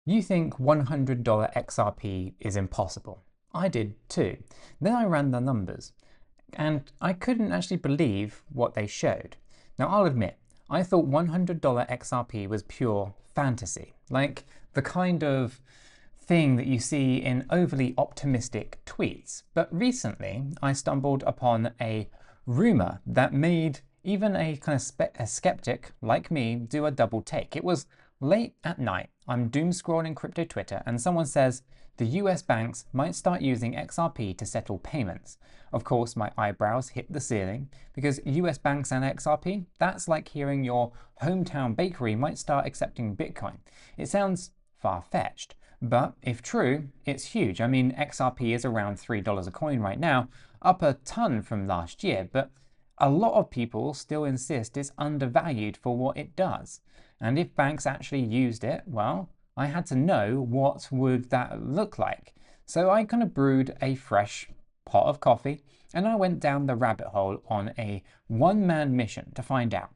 You think $100 XRP is impossible. I did too. Then I ran the numbers, and I couldn't actually believe what they showed. Now I'll admit, I thought $100 XRP was pure fantasy, like the kind of thing that you see in overly optimistic tweets. But recently I stumbled upon a rumor that made even a kind of a skeptic like me do a double take. It was late at night, I'm doom scrolling crypto Twitter, and someone says the US banks might start using XRP to settle payments. Of course, my eyebrows hit the ceiling, because US banks and XRP, that's like hearing your hometown bakery might start accepting Bitcoin. It sounds far-fetched, but if true, it's huge. I mean, XRP is around $3 a coin right now, up a ton from last year, but a lot of people still insist it's undervalued for what it does. And if banks actually used it, well, I had to know what would that look like. So I kind of brewed a fresh pot of coffee and I went down the rabbit hole on a one-man mission to find out.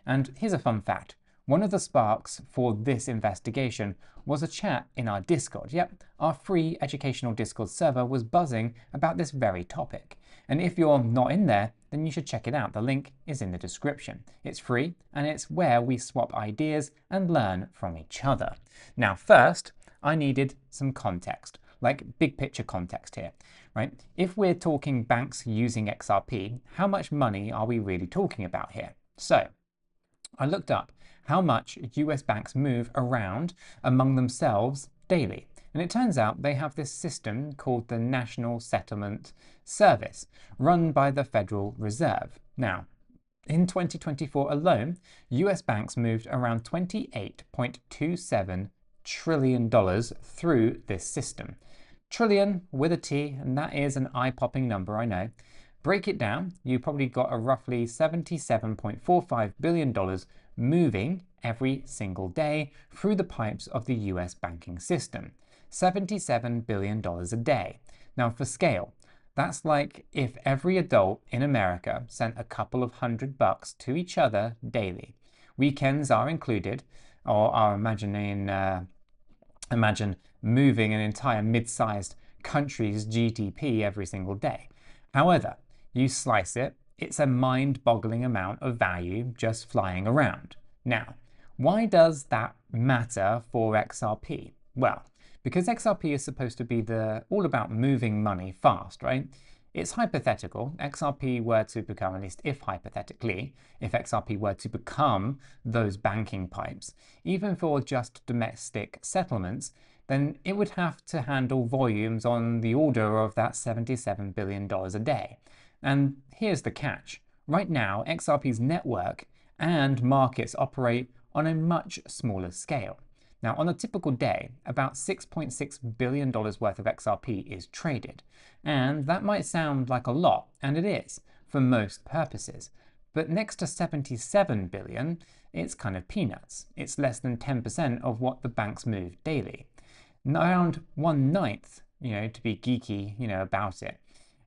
And here's a fun fact. One of the sparks for this investigation was a chat in our Discord. Yep, our free educational Discord server was buzzing about this very topic. And if you're not in there, then you should check it out. The link is in the description. It's free, and it's where we swap ideas and learn from each other. Now, first, I needed some context, like big picture context here, right? If we're talking banks using XRP, how much money are we really talking about here? So I looked up how much US banks move around among themselves daily. And it turns out they have this system called the National Settlement Service, run by the Federal Reserve. Now, in 2024 alone, US banks moved around $28.27 trillion through this system. Trillion with a T, and that is an eye-popping number, I know. Break it down, you probably got a roughly $77.45 billion moving every single day through the pipes of the US banking system. $77 billion a day. Now for scale, that's like if every adult in America sent a couple of $100 to each other daily. Weekends are included, or imagine moving an entire mid-sized country's GDP every single day. However, you slice it, it's a mind-boggling amount of value just flying around. Now, why does that matter for XRP? Well, because XRP is supposed to be all about moving money fast, right? It's hypothetical. XRP were to become, at least if hypothetically, if XRP were to become those banking pipes, even for just domestic settlements, then it would have to handle volumes on the order of that $77 billion a day. And here's the catch. Right now, XRP's network and markets operate on a much smaller scale. Now, on a typical day, about $6.6 billion worth of XRP is traded. And that might sound like a lot, and it is, for most purposes. But next to 77 billion, it's kind of peanuts. It's less than 10% of what the banks move daily. Around 1/9, to be geeky, about it.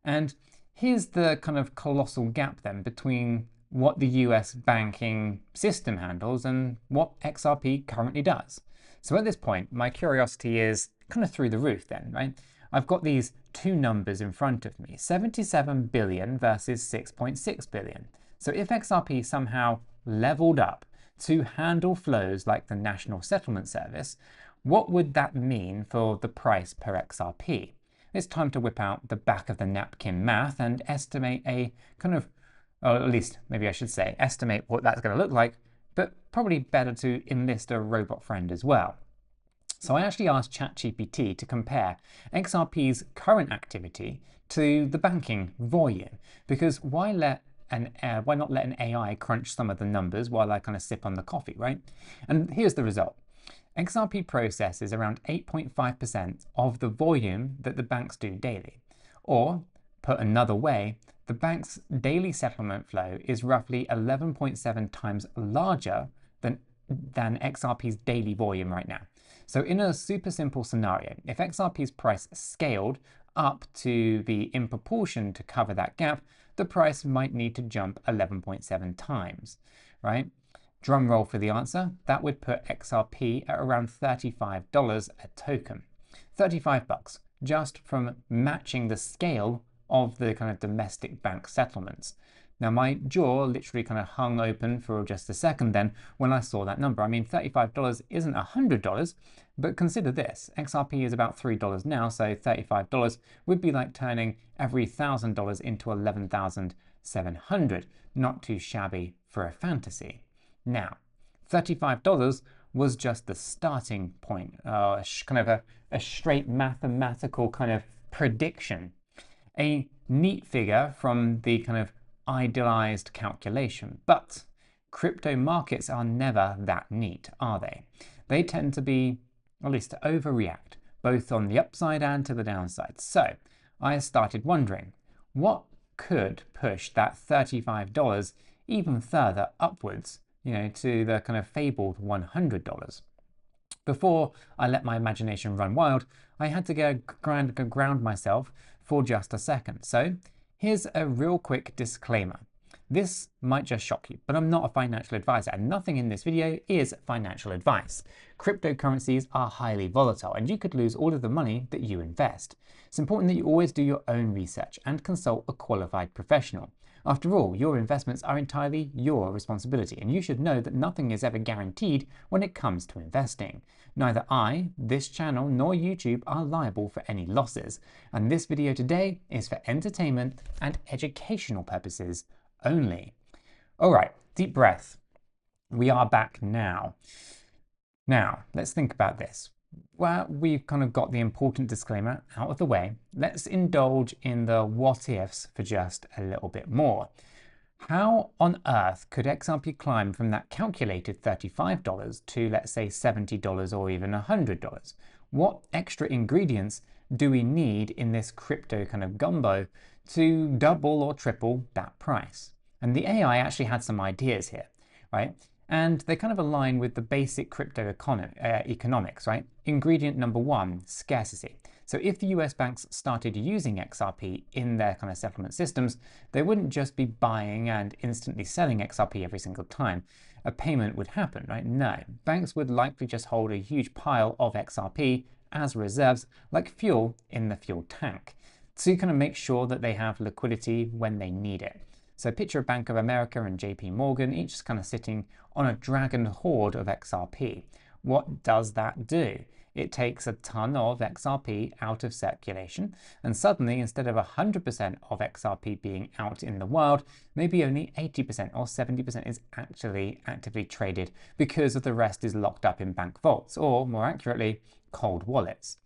And here's the kind of colossal gap then between what the US banking system handles and what XRP currently does. So at this point, my curiosity is kind of through the roof then, right? I've got these two numbers in front of me, 77 billion versus 6.6 billion. So if XRP somehow leveled up to handle flows like the National Settlement Service, what would that mean for the price per XRP? It's time to whip out the back of the napkin math and estimate a kind of, or at least maybe I should say, estimate what that's going to look like, but probably better to enlist a robot friend as well. So I actually asked ChatGPT to compare XRP's current activity to the banking volume, because why not let an AI crunch some of the numbers while I kind of sip on the coffee, right? And here's the result. XRP processes around 8.5% of the volume that the banks do daily. Or, put another way, the bank's daily settlement flow is roughly 11.7 times larger than XRP's daily volume right now. So in a super simple scenario, if XRP's price scaled up to be in proportion to cover that gap, the price might need to jump 11.7 times, right? Drum roll for the answer, that would put XRP at around $35 a token. 35 bucks, just from matching the scale of the kind of domestic bank settlements. Now my jaw literally kind of hung open for just a second then when I saw that number. I mean, $35 isn't $100, but consider this. XRP is about $3 now, so $35 would be like turning every $1,000 into $11,700. Not too shabby for a fantasy. Now, $35 was just the starting point, kind of a straight mathematical kind of prediction. A neat figure from the kind of idealized calculation, but crypto markets are never that neat, are they? They tend to be, at least to overreact, both on the upside and to the downside. So I started wondering, what could push that $35 even further upwards, to the kind of fabled $100? Before I let my imagination run wild, I had to go ground myself for just a second. So here's a real quick disclaimer. This might just shock you, but I'm not a financial advisor, and nothing in this video is financial advice. Cryptocurrencies are highly volatile, and you could lose all of the money that you invest. It's important that you always do your own research and consult a qualified professional. After all, your investments are entirely your responsibility, and you should know that nothing is ever guaranteed when it comes to investing. Neither I, this channel, nor YouTube are liable for any losses, and this video today is for entertainment and educational purposes only. All right, deep breath. We are back now. Now, let's think about this. Well, we've kind of got the important disclaimer out of the way. Let's indulge in the what ifs for just a little bit more. How on earth could XRP climb from that calculated $35 to, let's say, $70 or even $100? What extra ingredients do we need in this crypto kind of gumbo to double or triple that price? And the AI actually had some ideas here, right? And they kind of align with the basic crypto economics, right? Ingredient number one, scarcity. So if the US banks started using XRP in their kind of settlement systems, they wouldn't just be buying and instantly selling XRP every single time a payment would happen, right? No, banks would likely just hold a huge pile of XRP as reserves, like fuel in the fuel tank, to kind of make sure that they have liquidity when they need it. So picture Bank of America and JP Morgan, each kind of sitting on a dragon hoard of XRP. What does that do? It takes a ton of XRP out of circulation, and suddenly, instead of 100% of XRP being out in the wild, maybe only 80% or 70% is actually actively traded because of the rest is locked up in bank vaults, or more accurately, cold wallets.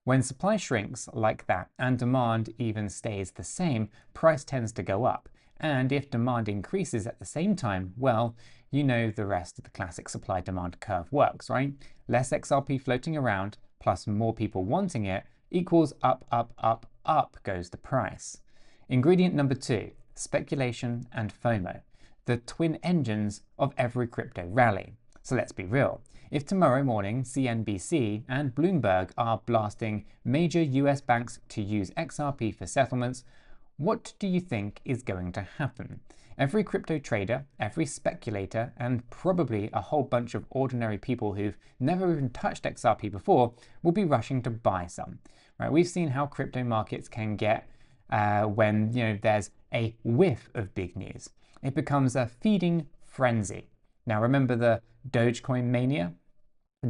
When supply shrinks like that and demand even stays the same, price tends to go up. And if demand increases at the same time, well, you know the rest of the classic supply-demand curve works, right? Less XRP floating around, plus more people wanting it, equals up, up, up, up goes the price. Ingredient number two, speculation and FOMO, the twin engines of every crypto rally. So let's be real. If tomorrow morning CNBC and Bloomberg are blasting major US banks to use XRP for settlements, what do you think is going to happen? Every crypto trader, every speculator, and probably a whole bunch of ordinary people who've never even touched XRP before will be rushing to buy some. Right? We've seen how crypto markets can get when there's a whiff of big news. It becomes a feeding frenzy. Now remember the Dogecoin mania?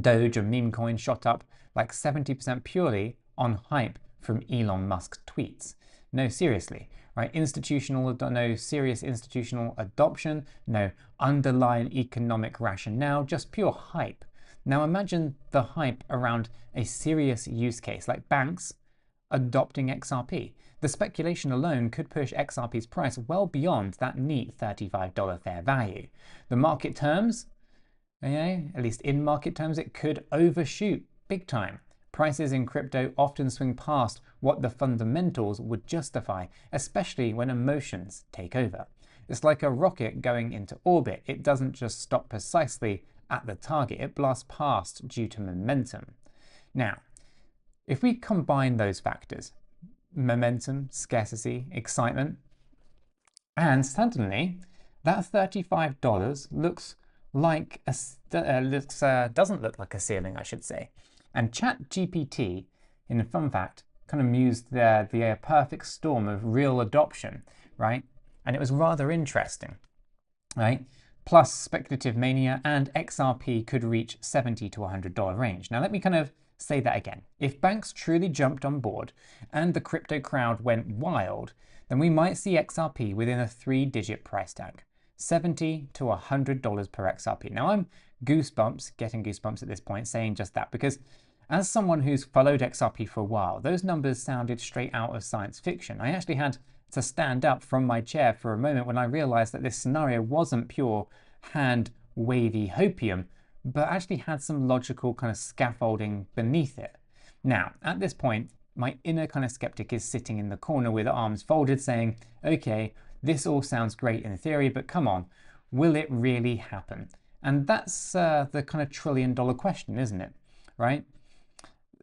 Doge, a meme coin, shot up like 70% purely on hype from Elon Musk's tweets. No, seriously, right? No serious institutional adoption, no underlying economic rationale, just pure hype. Now imagine the hype around a serious use case like banks adopting XRP. The speculation alone could push XRP's price well beyond that neat $35 fair value. The market terms, at least in market terms, it could overshoot big time. Prices in crypto often swing past what the fundamentals would justify, especially when emotions take over. It's like a rocket going into orbit. It doesn't just stop precisely at the target, it blasts past due to momentum. Now, if we combine those factors, momentum, scarcity, excitement, and suddenly that $35 looks like doesn't look like a ceiling, I should say. And ChatGPT, in a fun fact, kind of mused the perfect storm of real adoption, right? And it was rather interesting, right? Plus speculative mania, and XRP could reach $70 to $100 range. Now let me kind of say that again. If banks truly jumped on board and the crypto crowd went wild, then we might see XRP within a 3-digit price tag, $70 to $100 per XRP. Now I'm getting goosebumps at this point saying just that, because as someone who's followed XRP for a while, those numbers sounded straight out of science fiction. I actually had to stand up from my chair for a moment when I realized that this scenario wasn't pure hand-wavy hopium, but actually had some logical kind of scaffolding beneath it. Now, at this point, my inner kind of skeptic is sitting in the corner with arms folded saying, okay, this all sounds great in theory, but come on, will it really happen? And that's the kind of $1 trillion question, isn't it? Right?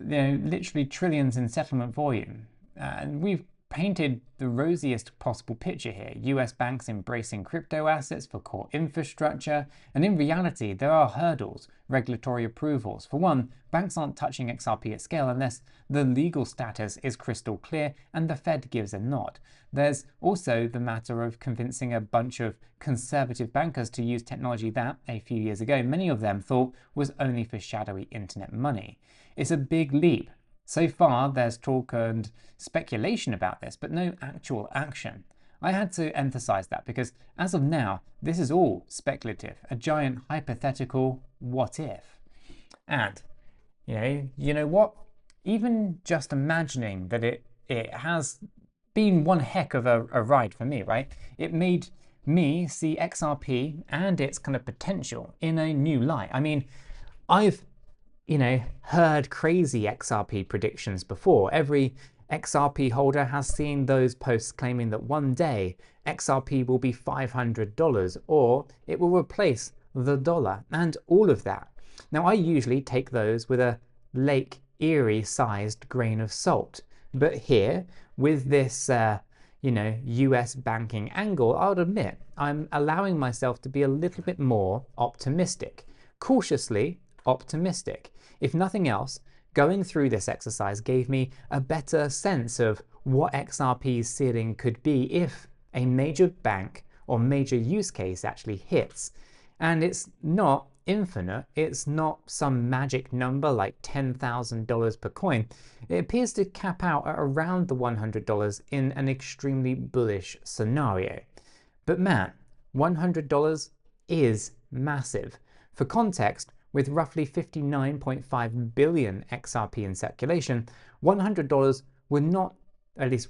You know, literally trillions in settlement volume. And we've painted the rosiest possible picture here. US banks embracing crypto assets for core infrastructure. And in reality, there are hurdles, regulatory approvals. For one, banks aren't touching XRP at scale unless the legal status is crystal clear and the Fed gives a nod. There's also the matter of convincing a bunch of conservative bankers to use technology that, a few years ago, many of them thought was only for shadowy internet money. It's a big leap. So far, there's talk and speculation about this, but no actual action. I had to emphasize that because, as of now, this is all speculative, a giant hypothetical what if. And, you know what? Even just imagining that it has been one heck of a ride for me, right? It made me see XRP and its kind of potential in a new light. I mean, I've heard crazy XRP predictions before. Every XRP holder has seen those posts claiming that one day XRP will be $500 or it will replace the dollar and all of that. Now, I usually take those with a Lake Erie sized grain of salt. But here, with this, US banking angle, I would admit I'm allowing myself to be a little bit more optimistic, cautiously optimistic. If nothing else, going through this exercise gave me a better sense of what XRP's ceiling could be if a major bank or major use case actually hits. And it's not infinite, it's not some magic number like $10,000 per coin. It appears to cap out at around the $100 in an extremely bullish scenario. But man, $100 is massive. For context, with roughly 59.5 billion XRP in circulation, $100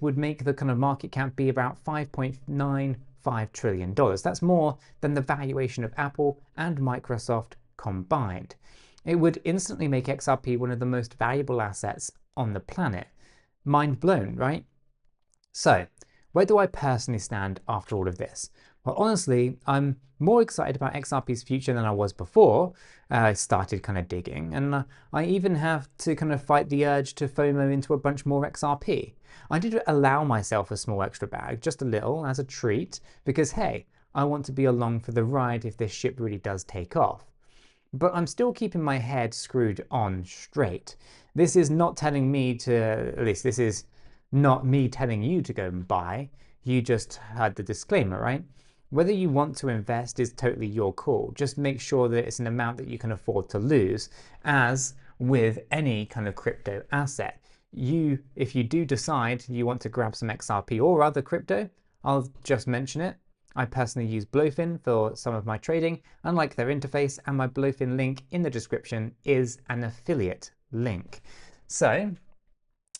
would make the kind of market cap be about $5.95 trillion. That's more than the valuation of Apple and Microsoft combined. It would instantly make XRP one of the most valuable assets on the planet. Mind blown, right? So, where do I personally stand after all of this? Well, honestly, I'm more excited about XRP's future than I was before I started kind of digging, and I even have to kind of fight the urge to FOMO into a bunch more XRP. I did allow myself a small extra bag, just a little, as a treat, because hey, I want to be along for the ride if this ship really does take off. But I'm still keeping my head screwed on straight. This is not telling me to, at least this is not me telling you to go and buy. You just heard the disclaimer, right? Whether you want to invest is totally your call. Just make sure that it's an amount that you can afford to lose, as with any kind of crypto asset. If you do decide you want to grab some XRP or other crypto, I'll just mention it. I personally use Blowfin for some of my trading. Unlike their interface, and my Blowfin link in the description is an affiliate link. So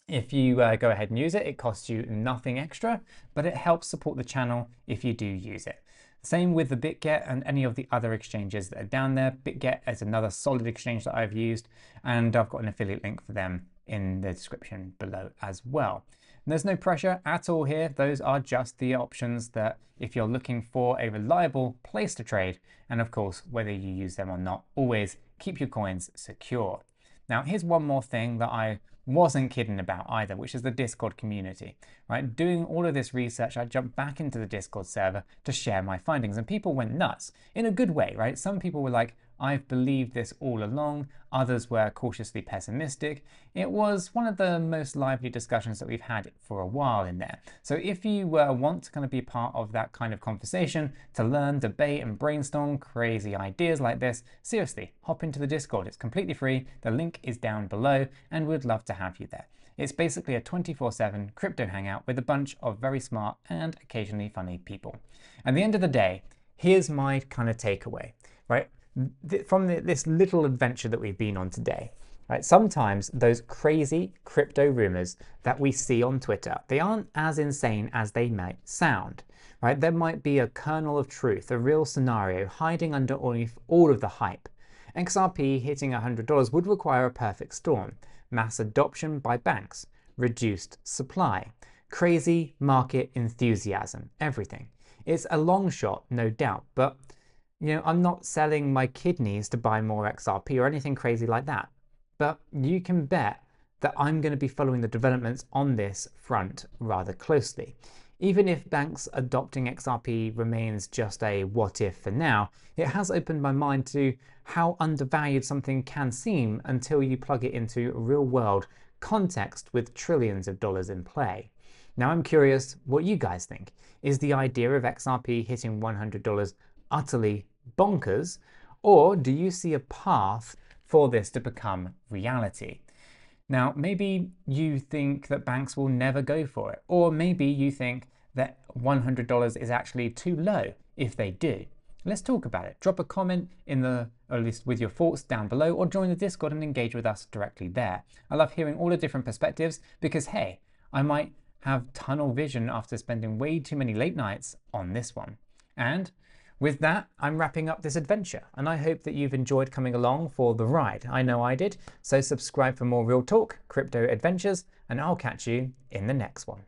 if you go ahead and use it, it costs you nothing extra, but it helps support the channel if you do use it. Same with the BitGet and any of the other exchanges that are down there. BitGet is another solid exchange that I've used, and I've got an affiliate link for them in the description below as well. And there's no pressure at all here. Those are just the options that if you're looking for a reliable place to trade, and of course, whether you use them or not, always keep your coins secure. Now, here's one more thing that I wasn't kidding about either, which is the Discord community, right? Doing all of this research, I jumped back into the Discord server to share my findings, and people went nuts in a good way, right? Some people were like, I've believed this all along. Others were cautiously pessimistic. It was one of the most lively discussions that we've had for a while in there. So if you want to kind of be part of that kind of conversation, to learn, debate, and brainstorm crazy ideas like this, seriously, hop into the Discord. It's completely free. The link is down below, and we'd love to have you there. It's basically a 24/7 crypto hangout with a bunch of very smart and occasionally funny people. At the end of the day, here's my kind of takeaway, right? From this little adventure that we've been on today, right? Sometimes those crazy crypto rumors that we see on Twitter, they aren't as insane as they might sound, right? There might be a kernel of truth, a real scenario hiding under all of the hype. XRP hitting $100 would require a perfect storm: mass adoption by banks, reduced supply, crazy market enthusiasm, everything. It's a long shot, no doubt, but I'm not selling my kidneys to buy more XRP or anything crazy like that. But you can bet that I'm going to be following the developments on this front rather closely. Even if banks adopting XRP remains just a what if for now, it has opened my mind to how undervalued something can seem until you plug it into real world context with trillions of dollars in play. Now I'm curious what you guys think. Is the idea of XRP hitting $100 utterly bonkers, or do you see a path for this to become reality? Now, maybe you think that banks will never go for it, or maybe you think that $100 is actually too low if they do. Let's talk about it. Drop a comment or at least with your thoughts down below, or join the Discord and engage with us directly there. I love hearing all the different perspectives because, hey, I might have tunnel vision after spending way too many late nights on this one. And with that, I'm wrapping up this adventure, and I hope that you've enjoyed coming along for the ride. I know I did. So subscribe for more real talk, crypto adventures, and I'll catch you in the next one.